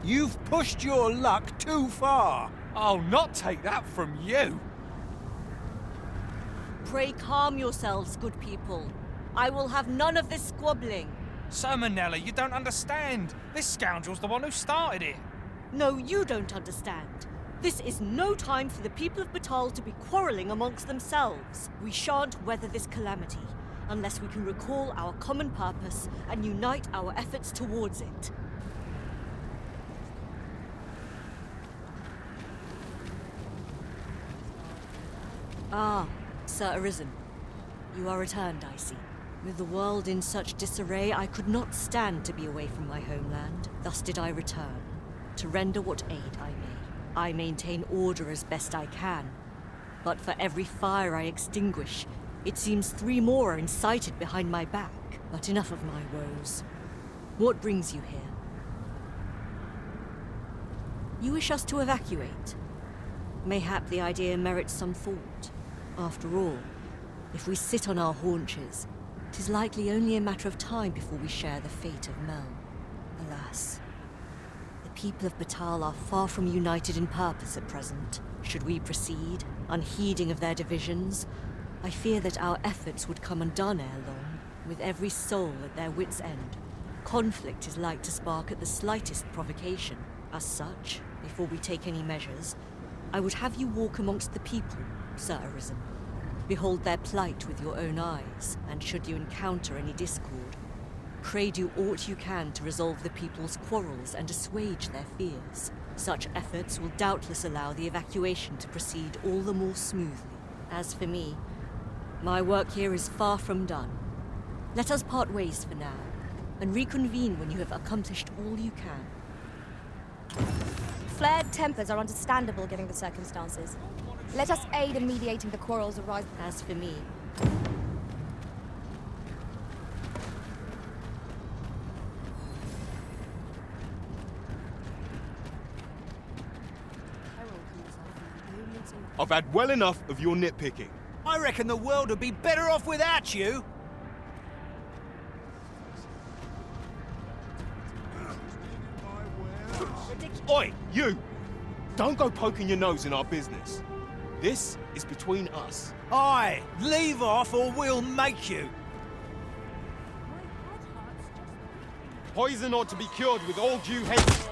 You've pushed your luck too far. I'll not take that from you. Pray calm yourselves, good people. I will have none of this squabbling. Sir Manella, you don't understand. This scoundrel's the one who started it. No, you don't understand. This is no time for the people of Batal to be quarrelling amongst themselves. We shan't weather this calamity unless we can recall our common purpose and unite our efforts towards it. Ah, Sir Arisen. You are returned, I see. With the world in such disarray, I could not stand to be away from my homeland. Thus did I return, to render what aid I may. I maintain order as best I can. But for every fire I extinguish, it seems 3 more are incited behind my back. But enough of my woes. What brings you here? You wish us to evacuate? Mayhap the idea merits some thought. After all, if we sit on our haunches, 'tis likely only a matter of time before we share the fate of Mel. Alas, the people of Batal are far from united in purpose at present. Should we proceed, unheeding of their divisions, I fear that our efforts would come undone ere long, with every soul at their wits' end. Conflict is like to spark at the slightest provocation. As such, before we take any measures, I would have you walk amongst the people, Sir Arisen. Behold their plight with your own eyes, and should you encounter any discord, pray do aught you can to resolve the people's quarrels and assuage their fears. Such efforts will doubtless allow the evacuation to proceed all the more smoothly. As for me, my work here is far from done. Let us part ways for now, and reconvene when you have accomplished all you can. Flared tempers are understandable given the circumstances. Let us aid in mediating the quarrels arising. As for me, I've had well enough of your nitpicking. I reckon the world would be better off without you. Oi, you! Don't go poking your nose in our business. This is between us. Aye, leave off or we'll make you. Poison ought to be cured with all due haste.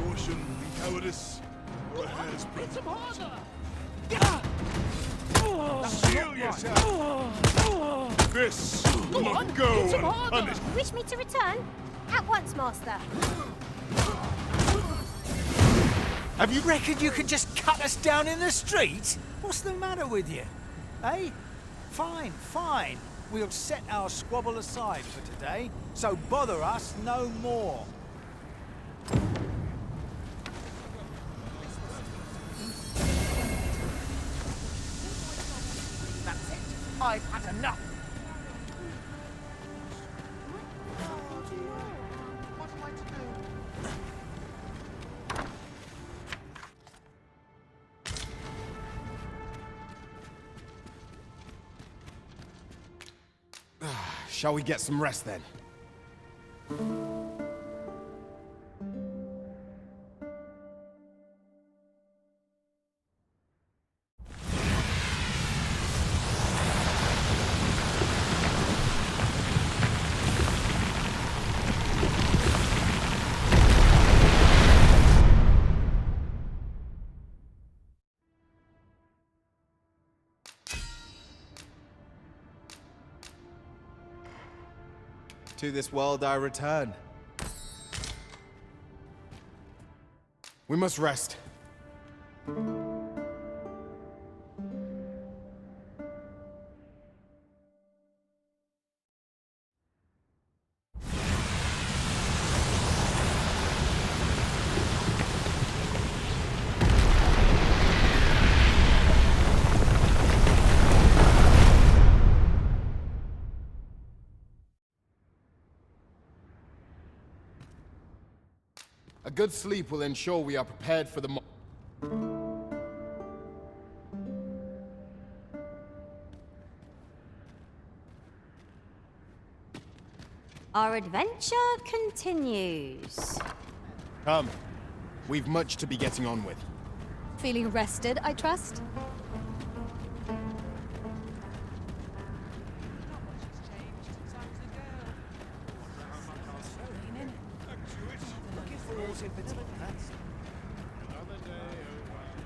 Caution and cowardice, or a hair's breadth. Shield yourself! This will not go unpunished. You wish me to return? At once, Master. Have you reckoned you can just cut us down in the street? What's the matter with you? Eh? Fine, fine. We'll set our squabble aside for today, so bother us no more. That's it. I've had enough. What am I to do? Shall we get some rest then? To this world I return. We must rest. A good sleep will ensure we are prepared for the Our adventure continues. Come. We've much to be getting on with. Feeling rested, I trust?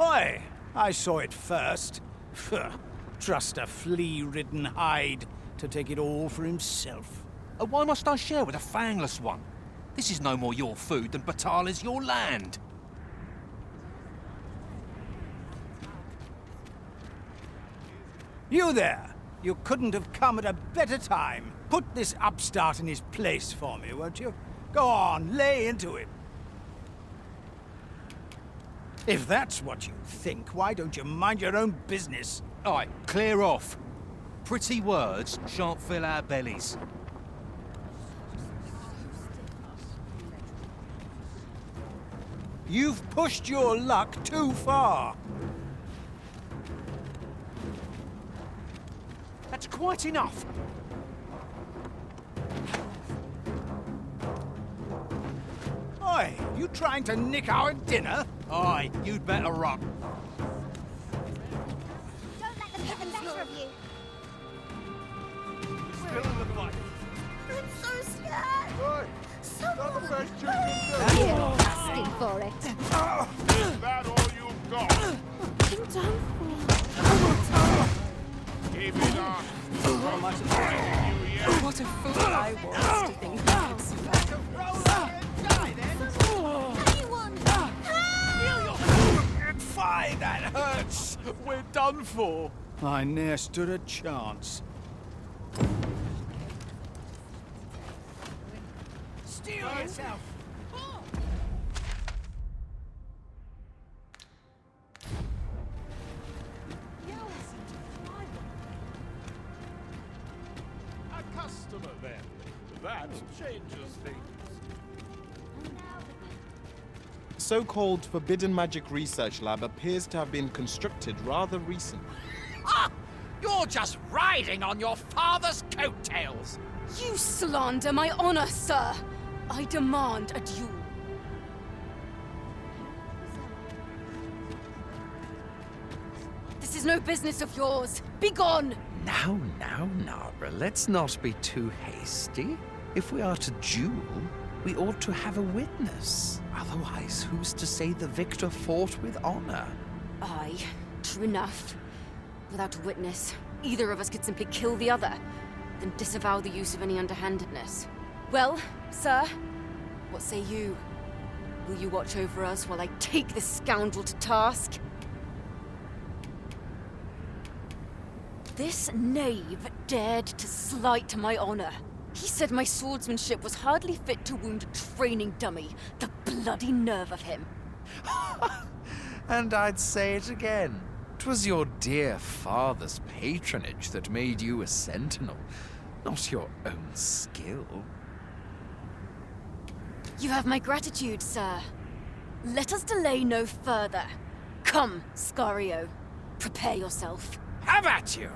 Oi! I saw it first. Trust a flea-ridden hide to take it all for himself. Why must I share with a fangless one? This is no more your food than Batal is your land. You there! You couldn't have come at a better time. Put this upstart in his place for me, won't you? Go on, lay into it. If that's what you think, why don't you mind your own business? Aye, clear off. Pretty words shan't fill our bellies. You've pushed your luck too far. That's quite enough. Oi, you trying to nick our dinner? Aye, you'd better run. Don't let them get the better of you. Still in the fight. I'm so scared. Right. Someone, Not the best you can You're asking for it. do. Is that all you've got? I'm done for. Keep it on. What a fool I was to think I could survive. Anyone! Fine, that hurts. We're done for. I ne'er stood a chance. Steel yourself! A customer, then. That changes things. So-called Forbidden Magic Research Lab appears to have been constructed rather recently. Ah! You're just riding on your father's coattails! You slander my honor, sir! I demand a duel. This is no business of yours. Be gone! Now, Nara, let's not be too hasty. If we are to duel, we ought to have a witness. Otherwise, who's to say the victor fought with honor? Aye, true enough. Without a witness, either of us could simply kill the other, then disavow the use of any underhandedness. Well, sir, what say you? Will you watch over us while I take this scoundrel to task? This knave dared to slight my honor. He said my swordsmanship was hardly fit to wound a training dummy. The bloody nerve of him. And I'd say it again. 'Twas your dear father's patronage that made you a sentinel, not your own skill. You have my gratitude, sir. Let us delay no further. Come, Scario. Prepare yourself. Have at you!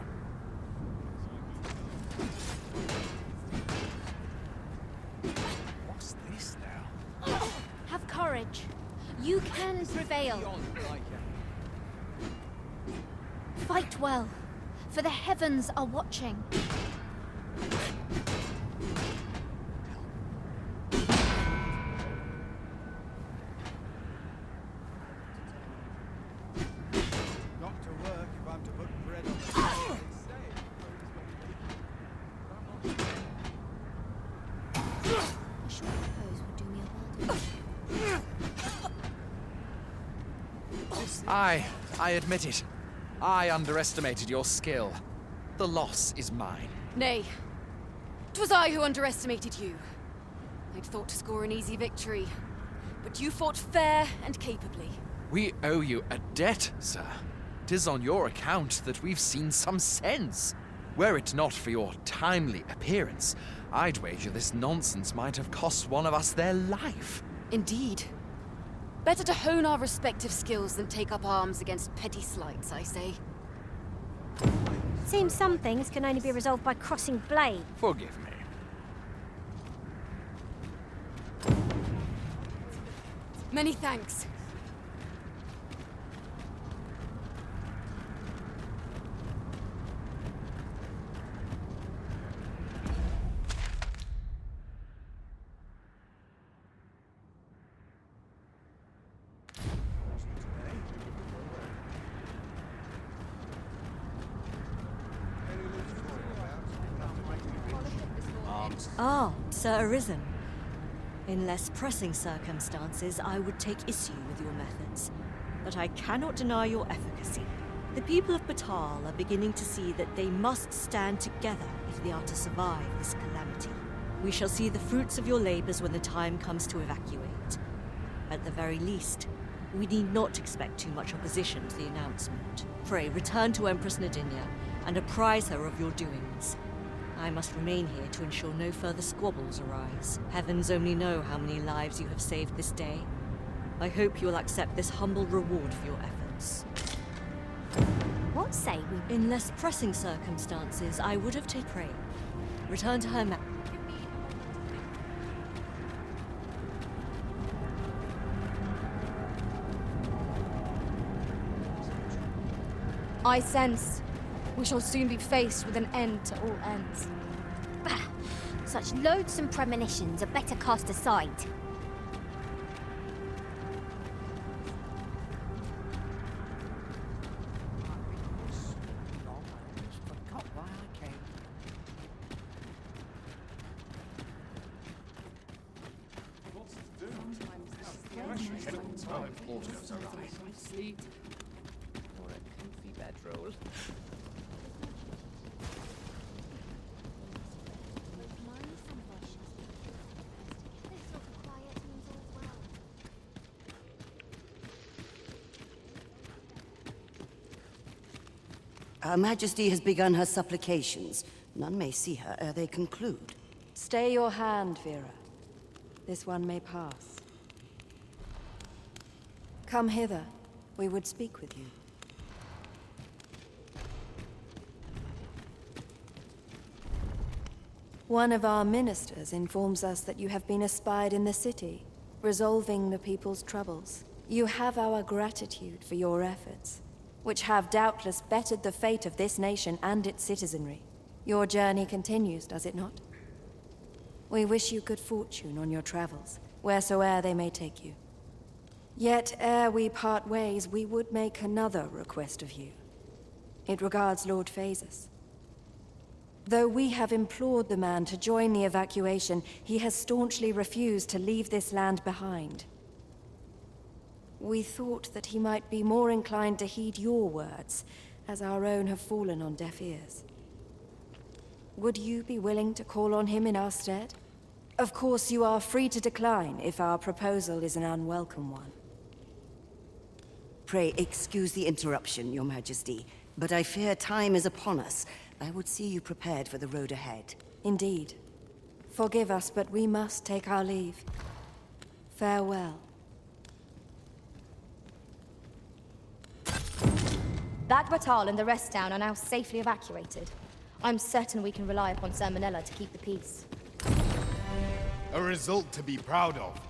What's this now? Have courage. You can prevail. Fight well, for the heavens are watching. Got to work if I'm to put bread on the table. A short pose would do me a world of I admit it. I underestimated your skill. The loss is mine. Nay, 'twas I who underestimated you. I'd thought to score an easy victory, but you fought fair and capably. We owe you a debt, sir. 'Tis on your account that we've seen some sense. Were it not for your timely appearance, I'd wager this nonsense might have cost one of us their life. Indeed. Better to hone our respective skills than take up arms against petty slights, I say. Seems some things can only be resolved by crossing blades. Forgive me. Many thanks. Ah, Sir Arisen. In less pressing circumstances, I would take issue with your methods, but I cannot deny your efficacy. The people of Batal are beginning to see that they must stand together if they are to survive this calamity. We shall see the fruits of your labors when the time comes to evacuate. At the very least, we need not expect too much opposition to the announcement. Pray, return to Empress Nadinia and apprise her of your doings. I must remain here to ensure no further squabbles arise. Heavens only know how many lives you have saved this day. I hope you'll accept this humble reward for your efforts. What say we... In less pressing circumstances, I would have taken prey. Return to her ma- I sense we shall soon be faced with an end to all ends. Bah! Such loathsome premonitions are better cast aside. Her Majesty has begun her supplications. None may see her ere they conclude. Stay your hand, Vera. This one may pass. Come hither. We would speak with you. One of our ministers informs us that you have been espied in the city, resolving the people's troubles. You have our gratitude for your efforts, which have doubtless bettered the fate of this nation and its citizenry. Your journey continues, does it not? We wish you good fortune on your travels, wheresoe'er they may take you. Yet, ere we part ways, we would make another request of you. It regards Lord Phaesus. Though we have implored the man to join the evacuation, he has staunchly refused to leave this land behind. We thought that he might be more inclined to heed your words, as our own have fallen on deaf ears. Would you be willing to call on him in our stead? Of course, you are free to decline if our proposal is an unwelcome one. Pray excuse the interruption, Your Majesty, but I fear time is upon us. I would see you prepared for the road ahead. Indeed. Forgive us, but we must take our leave. Farewell. That Batal and the rest town are now safely evacuated. I'm certain we can rely upon Sir Manella to keep the peace. A result to be proud of.